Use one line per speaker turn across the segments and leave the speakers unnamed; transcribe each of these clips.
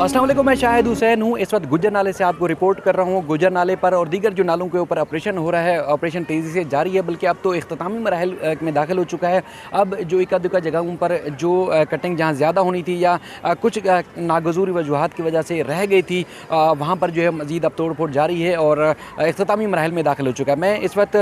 अस्सलाम वालेकुम, मैं शाहिद हुसैन हूँ। इस वक्त गुजर नाले से आपको रिपोर्ट कर रहा हूँ। गुजर नाले पर और दीगर जो नालों के ऊपर ऑपरेशन हो रहा है, ऑपरेशन तेज़ी से जारी है, बल्कि अब तो इख्तितामी मराहिल में दाखिल हो चुका है। अब जो इक्का दुक्का जगहों पर जो कटिंग जहाँ ज़्यादा होनी थी या कुछ नागज़ूरी वजूहात की वजह से रह गई थी, वहाँ पर जो है मज़ीद अब तोड़ फोड़ जारी है और इख्तितामी मराहिल में दाखिल हो चुका है। मैं इस वक्त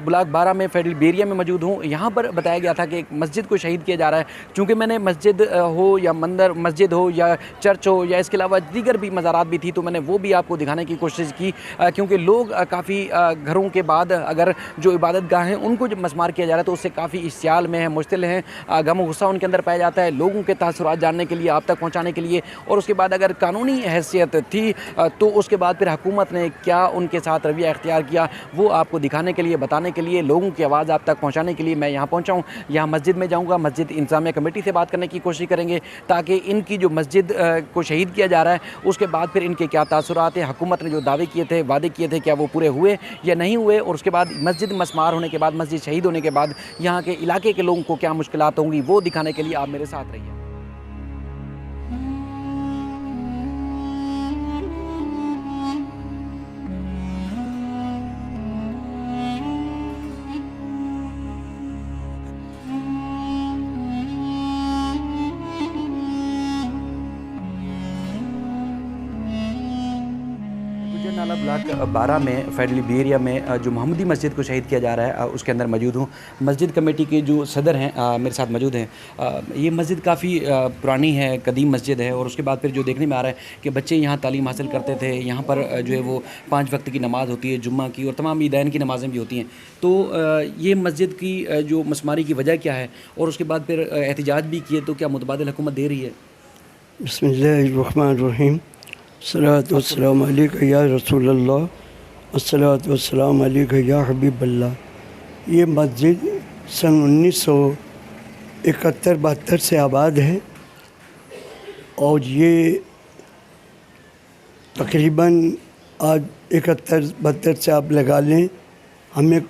ब्लॉक 12 में फेडरल बेरिया में मौजूद हूँ। यहाँ पर बताया गया था कि एक मस्जिद को शहीद किया जा रहा है। चूँकि मैंने मस्जिद हो या मंदिर मस्जिद हो या चर्च हो या इसके अलावा दीगर भी मज़ारात भी थी, तो मैंने वो भी आपको दिखाने की कोशिश की, क्योंकि लोग काफ़ी घरों के बाद अगर जो इबादत गाह हैं उनको जब मसमार किया जा रहा है तो उससे काफ़ी इश्तियाल में है, मुश्तिल हैं, गम गुस्सा उनके अंदर पाया जाता है। लोगों के तासुरात जानने के लिए, आप तक पहुँचाने के लिए, और उसके बाद अगर कानूनी हैसियत थी तो उसके बाद फिर हुकूमत ने क्या उनके साथ रवैया इख्तियार किया, वो आपको दिखाने के लिए, बताने के लिए, लोगों की आवाज़ आप तक पहुँचाने के लिए मैं यहाँ पहुँचा हूँ। यहाँ मस्जिद में जाऊँगा, मस्जिद इंतज़ामिया कमेटी से बात करने की कोशिश करेंगे ताकि इनकी जो मस्जिद को शहीद किया जा रहा है उसके बाद फिर इनके क्या तासुरात हैं, हुकूमत ने जो दावे किए थे, वादे किए थे, क्या वो पूरे हुए या नहीं हुए, और उसके बाद मस्जिद मसमार होने के बाद, मस्जिद शहीद होने के बाद यहाँ के इलाके के लोगों को क्या मुश्किलात होंगी, वो दिखाने के लिए आप मेरे साथ रहिए। गुजर नाला ब्लॉक 12 में फेडरल बेरिया में जो मोहम्मदी मस्जिद को शहीद किया जा रहा है उसके अंदर मौजूद हूँ। मस्जिद कमेटी के जो सदर हैं मेरे साथ मौजूद हैं। ये मस्जिद काफ़ी पुरानी है, कदीम मस्जिद है, और उसके बाद फिर जो देखने में आ रहा है कि बच्चे यहाँ तालीम हासिल करते थे। यहाँ पर जो है वो 5 वक्त की नमाज़ होती है, जुम्मा की और तमाम ईदैन की नमाज़ें भी होती हैं। तो ये मस्जिद की जो मसमारी की वजह क्या है, और उसके बाद फिर एहतजाज भी किए, तो क्या मुतबादिल हुकूमत दे रही है?
बिस्मिल्लाहिर्रहमानिर्रहीम। अस्सलातु वस्सलामु अलैका या रसूलल्लाह, अस्सलातु वस्सलामु अलैका या हबीबल्लाह। ये मस्जिद सन 1971-72 से आबाद है और ये तकरीबन आज 71-72 से आप लगा लें। हमें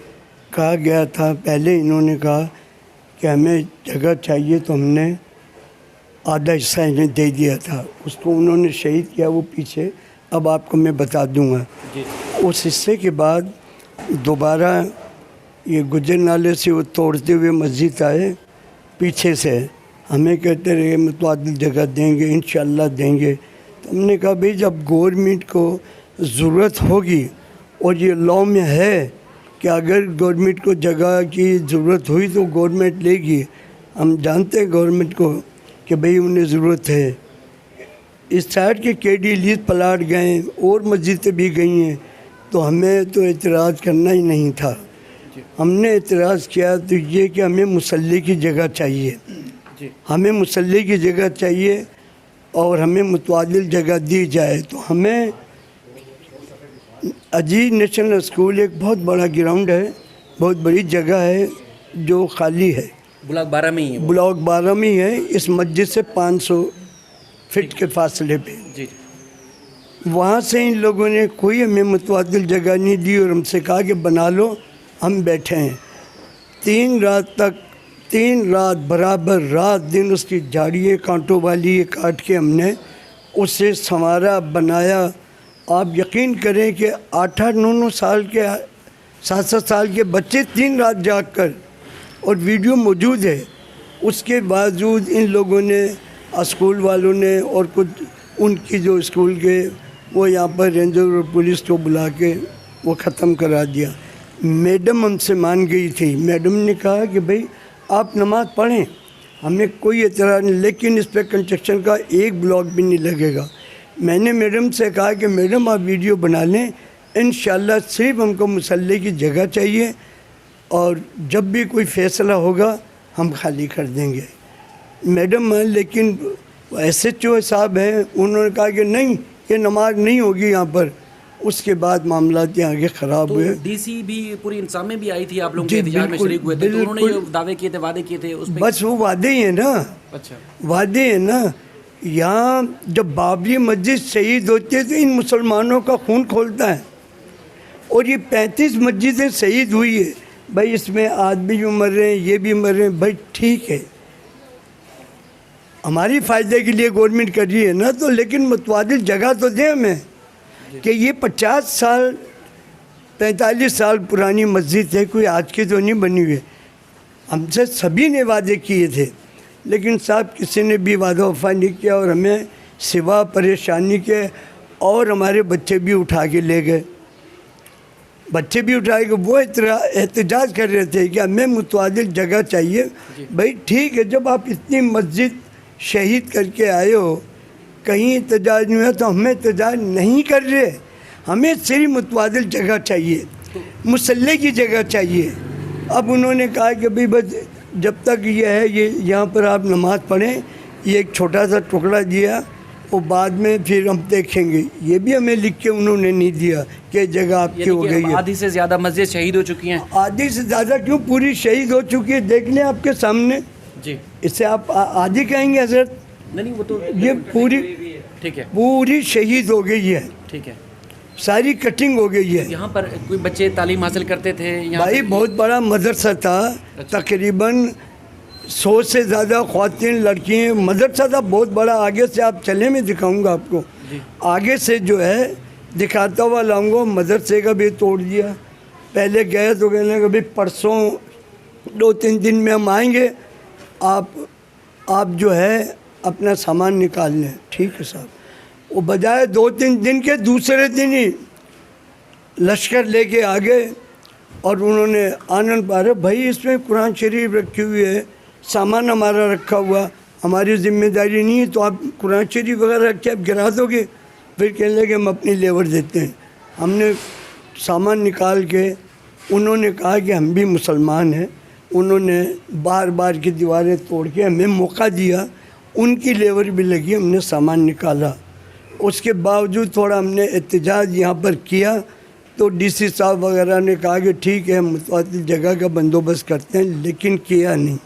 कहा गया था, पहले इन्होंने कहा कि हमें जगह चाहिए, तो हमने आधा हिस्सा इन्हें दे दिया था, उसको उन्होंने शहीद किया, वो पीछे अब आपको मैं बता दूंगा। उस हिस्से के बाद दोबारा ये गुजर नाले से वो तोड़ते हुए मस्जिद आए पीछे से, हमें कहते रहे मुतअद्दिद जगह देंगे, इंशाअल्लाह देंगे। तो हमने कहा भाई जब गवर्नमेंट को ज़रूरत होगी, और ये लॉ में है कि अगर गवर्नमेंट को जगह की ज़रूरत हुई तो गवर्नमेंट लेगी। हम जानते हैं गवर्नमेंट को कि भाई उन्हें ज़रूरत है। इस साइड के केडी लीज प्लाट गए और मस्जिदें भी गई हैं, तो हमें तो एतराज़ करना ही नहीं था। हमने एतराज़ किया तो ये कि हमें मुसल्ले की जगह चाहिए, हमें मुसल्ले की जगह चाहिए और हमें मुतवादिल जगह दी जाए। तो हमें अजीज नेशनल स्कूल एक बहुत बड़ा ग्राउंड है, बहुत बड़ी जगह है जो खाली है,
ब्लॉक 12 में ही है।
ब्लॉक 12 में ही है, इस मस्जिद से 500 फीट के फासले पे।
जी।
वहाँ से इन लोगों ने कोई हमें मुतवादिल जगह नहीं दी और हमसे कहा कि बना लो, हम बैठे हैं। 3 रात बराबर रात दिन उसकी झाड़ियाँ कांटों वाली ये काट के हमने उसे संवारा, बनाया। आप यकीन करें कि 8-8, 9-9 साल के, 7-7 साल के बच्चे 3 रात जाग कर, और वीडियो मौजूद है, उसके बावजूद इन लोगों ने, स्कूल वालों ने और कुछ उनकी जो स्कूल के वो यहाँ पर रेंजर और पुलिस को बुला के वो ख़त्म करा दिया। मैडम हमसे मान गई थी, मैडम ने कहा कि भाई आप नमाज़ पढ़ें, हमें कोई एतराज़ नहीं, लेकिन इस पर कंस्ट्रक्शन का एक ब्लॉक भी नहीं लगेगा। मैंने मैडम से कहा कि मैडम आप वीडियो बना लें, इंशाअल्लाह सिर्फ हमको मुसल्ले की जगह चाहिए और जब भी कोई फ़ैसला होगा हम खाली कर देंगे। मैडम, लेकिन SHO साहब हैं, उन्होंने कहा कि नहीं, ये नमाज नहीं होगी यहाँ पर। उसके बाद मामला आगे ख़राब हुए।
DC भी पूरी इंतजाम में भी आई थी, आप लोगों के एहतजाज में शरीक हुए थे, तो उन्होंने ये दावे किए थे, वादे किए थे, उसमें
बस वो वादे ही हैं ना।
अच्छा,
वादे हैं ना। यहाँ जब बाबरी मस्जिद शहीद होती है तो इन मुसलमानों का खून खोलता है, और ये 35 मस्जिदें शहीद हुई है भाई, इसमें आदमी भी मर रहे हैं, ये भी मर रहे हैं भाई, ठीक है। हमारी फ़ायदे के लिए गवर्नमेंट कर रही है ना, तो लेकिन मुतवादिल जगह तो दें हमें कि ये 50 साल 45 साल पुरानी मस्जिद है, कोई आज की तो नहीं बनी हुई है। हमसे सभी ने वादे किए थे, लेकिन साहब किसी ने भी वादा वफा नहीं किया और हमें सिवा परेशानी के और हमारे बच्चे भी उठा के ले गए। बच्चे भी उठाए कि वो एहतजाज कर रहे थे कि हमें मुतवादिल जगह चाहिए। भाई ठीक है, जब आप इतनी मस्जिद शहीद करके आए हो, कहीं एहतजाज नहीं हुआ तो हमें एहतजाज नहीं कर रहे। हमें सिर्फ मुतवादिल जगह चाहिए, मुसल्ले की जगह चाहिए। अब उन्होंने कहा कि भाई बस जब तक ये है, ये यहाँ पर आप नमाज़ पढ़ें, ये एक छोटा सा टुकड़ा दिया, वो बाद में फिर हम देखेंगे। ये भी हमें लिख के उन्होंने नहीं दिया कि जगह आपकी हो गई है।
आधी से ज़्यादा मस्जिद शहीद हो चुकी हैं।
आधी से ज़्यादा क्यों, पूरी शहीद हो चुकी है, देख लें आपके सामने
जी।
इससे आप आधी कहेंगे हजरत?
नहीं, वो तो
ये पूरी,
ठीक है,
पूरी शहीद हो गई है,
ठीक है,
सारी कटिंग हो गई है।
यहाँ पर कोई बच्चे तालीम हासिल करते थे यहाँ
भाई बहुत बड़ा मदरसा था, तकरीबन 100 से ज़्यादा ख़वातीन लड़कियाँ, मदरसा था बहुत बड़ा। आगे से आप चले, मैं दिखाऊंगा आपको, आगे से जो है दिखाता हुआ लाऊंगा। मदरसे का भी तोड़ दिया। पहले गए तो कहने का भाई परसों 2-3 दिन में हम आएंगे, आप जो है अपना सामान निकाल लें। ठीक है साहब। वो बजाय 2-3 दिन के दूसरे दिन ही लश्कर लेके आ गए और उन्होंने आनंद पारे, भाई इसमें कुरान शरीफ रखी हुई है, सामान हमारा रखा हुआ, हमारी जिम्मेदारी नहीं है, तो आप कुरान शरीफ वगैरह रख के आप गिरा दोगे। फिर कहने लगे हम अपनी लेबर देते हैं। हमने सामान निकाल के, उन्होंने कहा कि हम भी मुसलमान हैं, उन्होंने बार बार की दीवारें तोड़ के हमें मौका दिया, उनकी लेबर भी लगी, हमने सामान निकाला। उसके बावजूद थोड़ा हमने एहतजाज यहाँ पर किया तो डीसी साहब वगैरह ने कहा कि ठीक है मुतवादिल जगह का बंदोबस्त करते हैं, लेकिन किया नहीं।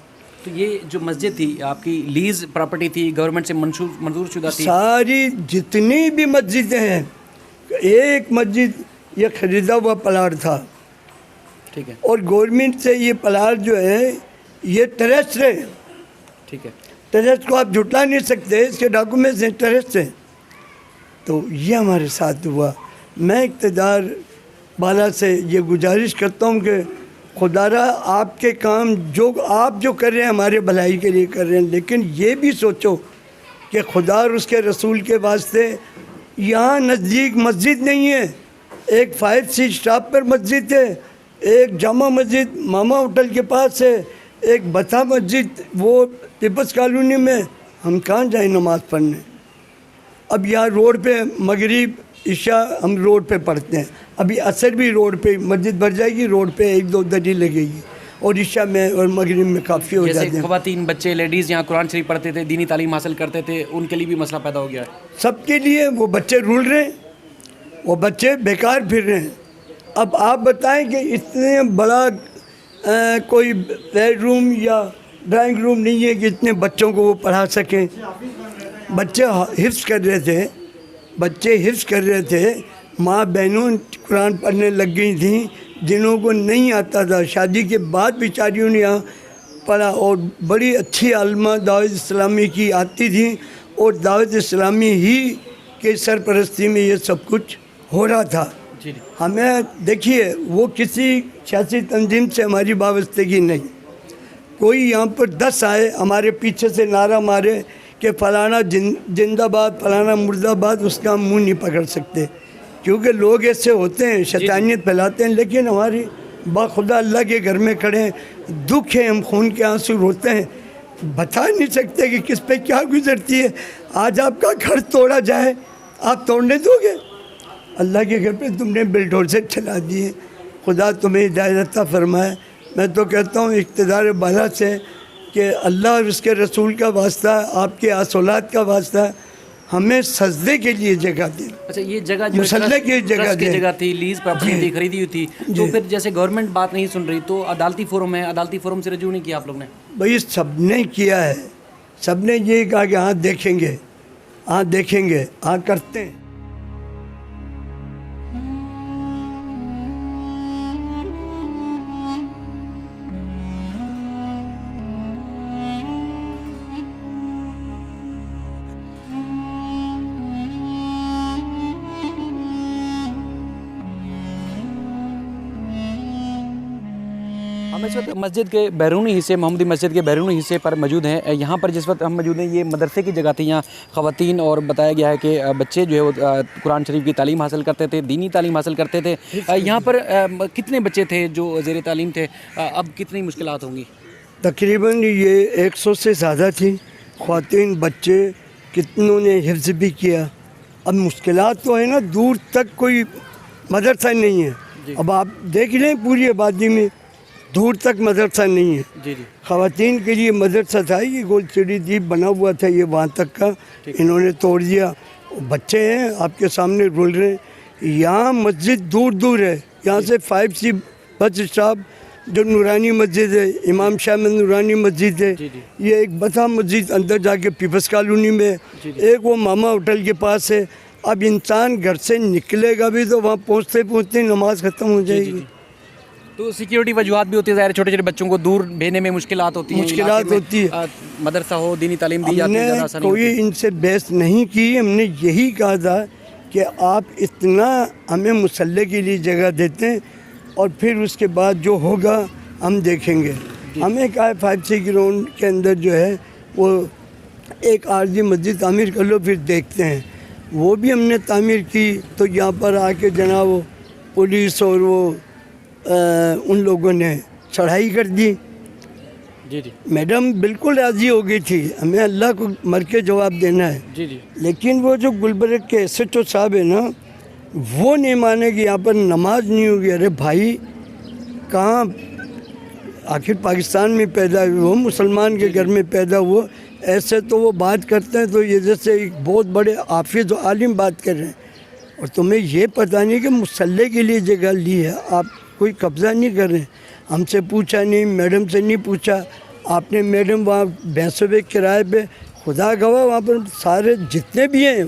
तो ये जो मस्जिद थी आपकी लीज प्रॉपर्टी थी, गवर्नमेंट से मंजूर शुदा थी?
सारी जितनी भी मस्जिदें हैं, एक मस्जिद ये ख़रीदा हुआ प्लाट था, ठीक है, और गवर्नमेंट से ये प्लाट जो है ये ट्रस्ट है,
ठीक है,
ट्रस्ट को आप जुटा नहीं सकते, इसके डॉक्यूमेंट्स हैं, ट्रस्ट हैं। तो ये हमारे साथ हुआ। मैं इक़्तिदार वाला से ये गुजारिश करता हूँ कि खुदारा आपके काम आप जो कर रहे हैं हमारे भलाई के लिए कर रहे हैं, लेकिन ये भी सोचो कि खुदा और उसके रसूल के वास्ते यहाँ नज़दीक मस्जिद नहीं है। एक 5C स्टॉप पर मस्जिद है, एक जामा मस्जिद मामा होटल के पास है, एक बता मस्जिद वो पीपल्स कॉलोनी में। हम कहाँ जाएँ नमाज़ पढ़ने? अब यहाँ रोड पे मगरिब इशा हम रोड पे पढ़ते हैं, अभी असर भी रोड पे, मस्जिद भर जाएगी, रोड पे 1-2 दरी लगेगी, और इशा में और मगरिब में काफ़ी हो जाते हैं।
ख़वातीन बच्चे लेडीज़ यहाँ कुरान शरीफ पढ़ते थे, दीनी तालीम हासिल करते थे, उनके लिए भी मसला पैदा हो गया है।
सबके लिए वो बच्चे रुल रहे हैं, वो बच्चे बेकार फिर रहे हैं। अब आप बताएं कि इतने बड़ा कोई बेडरूम या ड्राइंग रूम नहीं है कि इतने बच्चों को वो पढ़ा सकें। बच्चे हिफ्ज़ कर रहे थे, बच्चे हिफ्ज़ कर रहे थे, माँ बहनों कुरान पढ़ने लग गई थी जिन्हों को नहीं आता था। शादी के बाद बेचारियों ने यहाँ पढ़ा, और बड़ी अच्छी आलमा दावत इस्लामी की आती थी, और दावत इस्लामी ही के सरपरस्ती में ये सब कुछ हो रहा था। हमें देखिए, वो किसी सियासी तंजीम से हमारी वाबस्तगी नहीं। कोई यहाँ पर 10 आए हमारे पीछे से नारा मारे कि फ़लाना जिंदाबाद, फ़लाना मुर्दाबाद, उसका हम मुँह नहीं पकड़ सकते, क्योंकि लोग ऐसे होते हैं, शैतानियत फैलाते हैं। लेकिन हमारी बाखुदा अल्लाह के घर में खड़े हैं, दुख है, हम खून के आंसू रोते हैं, बता नहीं सकते कि किस पे क्या गुजरती है। आज आपका घर तोड़ा जाए, आप तोड़ने दोगे? अल्लाह के घर पे तुमने बिल्डोज़र चला दिए। खुदा तुम्हें हिदायत अता फरमाए। मैं तो कहता हूँ इक़्तिदार बाला से कि अल्लाह और उसके रसूल का वास्ता, आपके आसोलात का वास्ता, हमें सजदे के लिए जगह दें।
अच्छा, ये जगह जो
मुसल्ले की जगह
थी, लीज प्रॉपर्टी थी, खरीदी हुई थी, तो फिर जैसे गवर्नमेंट बात नहीं सुन रही तो अदालती फोरम है, अदालती फोरम से रजू नहीं किया आप लोग ने?
भाई सब ने किया है, सब ने ये कहा कि हाँ देखेंगे, हाँ देखेंगे, हाँ करते हैं।
हम इस वक्त मस्जिद के बैरूनी हिस्से, मोहम्मदी मस्जिद के बैरूनी हिस्से पर मौजूद हैं। यहाँ पर जिस वक्त हम मौजूद हैं, ये मदरसे की जगह थी। यहाँ ख़वातीन और बताया गया है कि बच्चे जो है वो कुरान शरीफ की तालीम हासिल करते थे, दीनी तालीम हासिल करते थे। यहाँ पर कितने बच्चे थे जो ज़ेर तालीम थे? अब कितनी मुश्किलात होंगी?
तकरीबन ये 100 से ज़्यादा थी ख़वातीन, बच्चे, कितनों ने हिफ्ज़ भी किया। अब मुश्किलात तो है ना, दूर तक कोई मदरसा नहीं है। अब आप देख लें पूरी आबादी में दूर तक मदरसा नहीं है।
जी जी।
ख़वातीन के लिए मदरसा था, ये गोल सीढ़ी द्वीप बना हुआ था, ये वहाँ तक का इन्होंने तोड़ दिया। बच्चे हैं आपके सामने रुल रहे हैं। यहाँ मस्जिद दूर दूर है, यहाँ से 5C बस स्टॉप, जो नूरानी मस्जिद है, इमाम शाह में नूरानी मस्जिद है, ये एक बता मस्जिद अंदर जाके पीपल्स कॉलोनी में, एक वो मामा होटल के पास है। अब इंसान घर से निकलेगा भी तो वहाँ पहुँचते पहुँचते नमाज ख़त्म हो जाएगी।
तो सिक्योरिटी वजूहत भी होती है, ज़ाहिर छोटे छोटे बच्चों को दूर भेजने में मुश्किलात होती है। मदरसा हो, दीनी तालीम दी जाती है, ज़्यादा
कोई इनसे बहस नहीं की। हमने यही कहा था कि आप इतना हमें मुसल्ले के लिए जगह देते हैं और फिर उसके बाद जो होगा हम देखेंगे। हमें कहा 5C ग्राउंड के अंदर जो है वो एक आर्जी मस्जिद तामीर कर लो, फिर देखते हैं। वो भी हमने तामीर की तो यहाँ पर आके जनाब वो पुलिस और वो उन लोगों ने चढ़ाई कर दी।
जी जी।
मैडम बिल्कुल राज़ी हो गई थी, हमें अल्लाह को मर के जवाब देना है।
जी जी।
लेकिन वो जो गुलबर्ग के SHO साहब है ना, वो नहीं माने कि यहाँ पर नमाज नहीं होगी। अरे भाई, कहाँ, आखिर पाकिस्तान में पैदा हुए हो, मुसलमान के घर में पैदा हुआ, ऐसे तो वो बात करते हैं तो ये जैसे एक बहुत बड़े हाफिज़ और आलिम बात कर रहे हैं। और तुम्हें ये पता नहीं कि मुसल्ले के लिए जगह ली है, आप कोई कब्ज़ा नहीं कर रहे। हमसे पूछा नहीं, मैडम से नहीं पूछा। आपने मैडम वहाँ भैंसों पे किराए पे, खुदा गवाह वहाँ पर सारे जितने भी हैं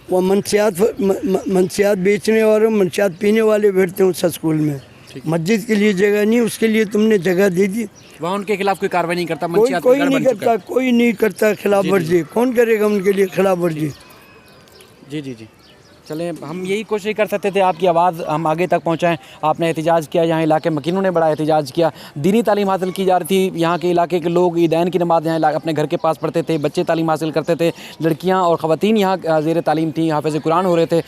वो मनसियात बेचने वाले, मनसियात पीने वाले बैठते हैं उस स्कूल में। मस्जिद के लिए जगह नहीं, उसके लिए तुमने जगह दे दी।
वहाँ उनके खिलाफ कोई कार्रवाई नहीं करता?
कोई नहीं करता खिलाफ वर्जी। कौन करेगा उनके लिए खिलाफ वर्जी?
जी जी जी। चलें, हम यही कोशिश कर सकते थे आपकी आवाज़ हम आगे तक पहुँचाएँ। आपने एहतजाज किया, यहाँ इलाके मकीनों ने बड़ा एहतजाज किया। दीनी तालीम हासिल की जा रही थी, यहाँ के इलाके के लोग ईदैन की नमाज़ यहाँ अपने घर के पास पढ़ते थे, बच्चे तालीम हासिल करते थे, लड़कियाँ और ख़वातीन यहाँ ज़ेर तालीम थी, हाफ़िज़ कुरान हो रहे थे।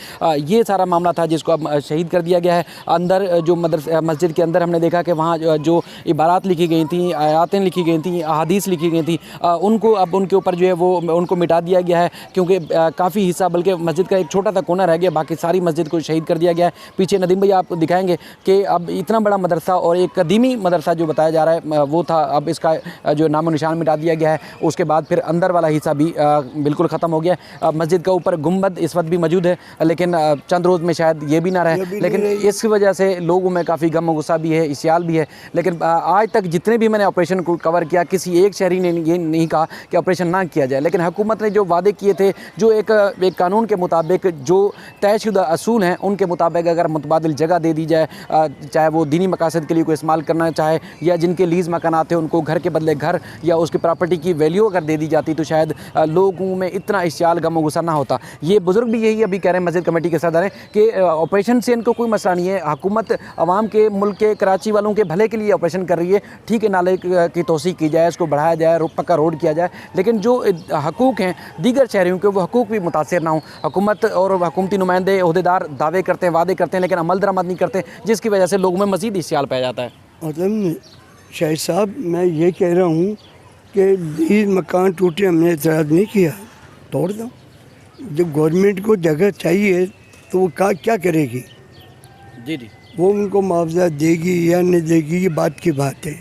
ये सारा मामला था जिसको अब शहीद कर दिया गया है। अंदर जो मस्जिद के अंदर हमने देखा कि वहाँ जो इबारात लिखी गई थी, आयातें लिखी गई थी, अहादीस लिखी गई थी, उनको अब उनके ऊपर जो है वो उनको मिटा दिया गया है, क्योंकि काफ़ी हिस्सा, बल्कि मस्जिद का एक छोटा सा कोना रह गया, बाकी सारी मस्जिद को शहीद कर दिया गया है। पीछे नदीम भाई आप दिखाएंगे कि अब इतना बड़ा मदरसा और एक कदीमी मदरसा जो बताया जा रहा है वो था, अब इसका जो नामो निशान मिटा दिया गया है। उसके बाद फिर अंदर वाला हिस्सा भी बिल्कुल ख़त्म हो गया है। मस्जिद का ऊपर गुंबद इस वक्त भी मौजूद है, लेकिन चंद रोज़ में शायद ये भी ना रहे। लेकिन इस वजह से लोगों में काफ़ी गम गुस्सा भी है, इस्याल भी है। लेकिन आज तक जितने भी मैंने ऑपरेशन को कवर किया, किसी एक शहरी ने ये नहीं कहा कि ऑपरेशन ना किया जाए। लेकिन हुकूमत ने जो वादे किए थे, जो एक कानून के मुताबिक जो तयशुदा असूल हैं, उनके मुताबिक अगर मुतबादिल जगह दे दी जाए, चाहे वो दीनी मकासद के लिए कोई इस्तेमाल करना चाहे, या जिनके लीज़ मकानात हैं उनको घर के बदले घर या उसकी प्रॉपर्टी की वैल्यू अगर दे दी जाती तो शायद लोगों में इतना इस्याल गम गुस्सा ना होता। ये बुज़ुर्ग भी यही अभी कह रहे हैं, मस्जिद कमेटी के सदर हैं, कि ऑपरेशन से इनको कोई मसला नहीं है। हुकूमत आवाम के, मुल्क के, कराची वालों के भले के लिए ऑपरेशन कर रही है। ठीक है, नाले की तोसी की जाए, इसको बढ़ाया जाए, पक्का रोड किया जाए, लेकिन जो हकूक़ हैं दीगर शहरियों के, वो हकूक़ भी मुतासर ना हों। हुकूमत और हुकूमती नुमाइंदे, ओहदेदार दावे करते हैं, वादे करते हैं, लेकिन अमल दरामद नहीं करते, जिसकी वजह से लोगों में मज़ीद इस्याल पाया जाता है।
मतलब शाहिद साहब, मैं ये कह रहा हूँ कि ये मकान टूटे, हमने एतराज़ नहीं किया, तोड़ दो। जब गवर्नमेंट को जगह चाहिए तो वो क्या करेगी?
जी जी।
वो उनको मुआवजा देगी या नहीं देगी, ये बात की बात है,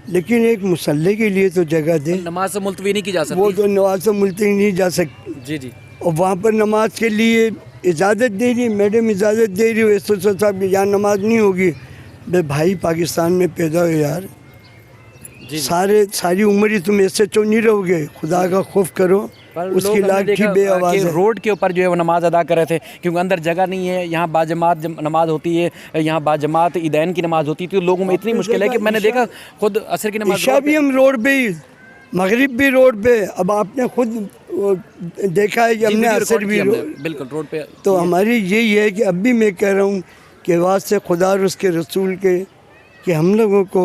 लेकिन एक मुसल्ले के लिए तो जगह दे।
नमाज से मुलतवी नहीं की जा सकती। वो
तो नमाज से मुलतवी नहीं जा सकती।
जी जी। और
वहाँ पर नमाज के लिए इजाज़त दे रही, मैडम इजाज़त दे रही हो SHO साहब की, यहाँ नमाज नहीं होगी। भाई, पाकिस्तान में पैदा हो यार, सारी उम्र ही तुम SHO नहीं रहोगे, खुदा का खौफ करो। उसकी लाठी बेआवाज़ है।
रोड के ऊपर जो है वो नमाज अदा कर रहे थे, क्योंकि अंदर जगह नहीं है। यहाँ बाजमात नमाज होती है, यहाँ बाजमात ईदैन की नमाज होती थी, तो लोगों में इतनी मुश्किल है कि मैंने देखा खुद असर की नमाज,
ईशा भी हम रोड पे ही, मगरिब भी रोड पे। अब आपने खुद देखा है कि हमने असर भी
बिल्कुल रोड पे।
तो हमारी यही है कि अब भी मैं कह रहा हूँ कि वास्ते खुदा और उसके रसूल के कि हम लोगों को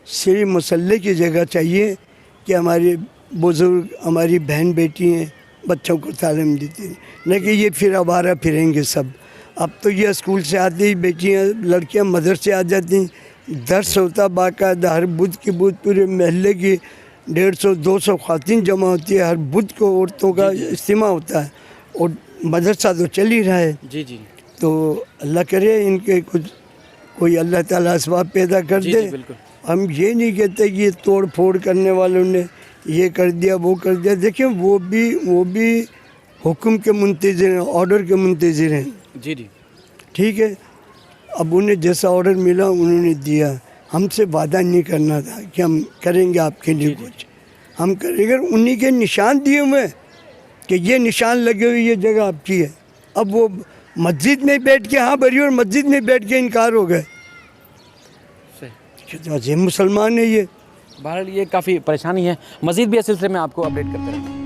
सिर्फ मसल्ले की जगह चाहिए कि हमारे बुज़ुर्ग, हमारी बहन बेटी हैं, बच्चों को तालीम देती हैं, नहीं कि ये फिर आवारा फिरेंगे सब। अब तो ये स्कूल से आती ही बेटियाँ लड़कियाँ मदरसे आ जाती, दर्स होता बाकायदा, हर बुध की बुध पूरे महल्ले की 150-200 ख़वातीन जमा होती है, हर बुध को औरतों का इज्तिमा होता है, और मदरसा तो चल ही रहा है।
जी जी
तो अल्लाह करे इनके कुछ कोई अल्लाह ताला असबाब पैदा कर
जी
दे।
जी बिल्कुल।
हम ये नहीं कहते कि ये तोड़ फोड़ करने वालों ने ये कर दिया वो कर दिया। देखिए वो भी हुक्म के मुंतज़िर हैं, ऑर्डर के मुंतज़िर हैं,
जी जी
ठीक है। अब उन्हें जैसा ऑर्डर मिला उन्होंने दिया, हमसे वादा नहीं करना था कि हम करेंगे आपके लिए कुछ, हम करेंगे। उन्हीं के निशान दिए हुए हैं कि ये निशान लगे हुए ये जगह आपकी है। अब वो मस्जिद में बैठ के हाँ भरी और मस्जिद में बैठ के इनकार हो गए
सही।
कि अजीम मुसलमान है ये।
बहरहाल ये काफ़ी परेशानी है, मज़ीद भी इस सिलसिले में आपको अपडेट करते रहेंगे।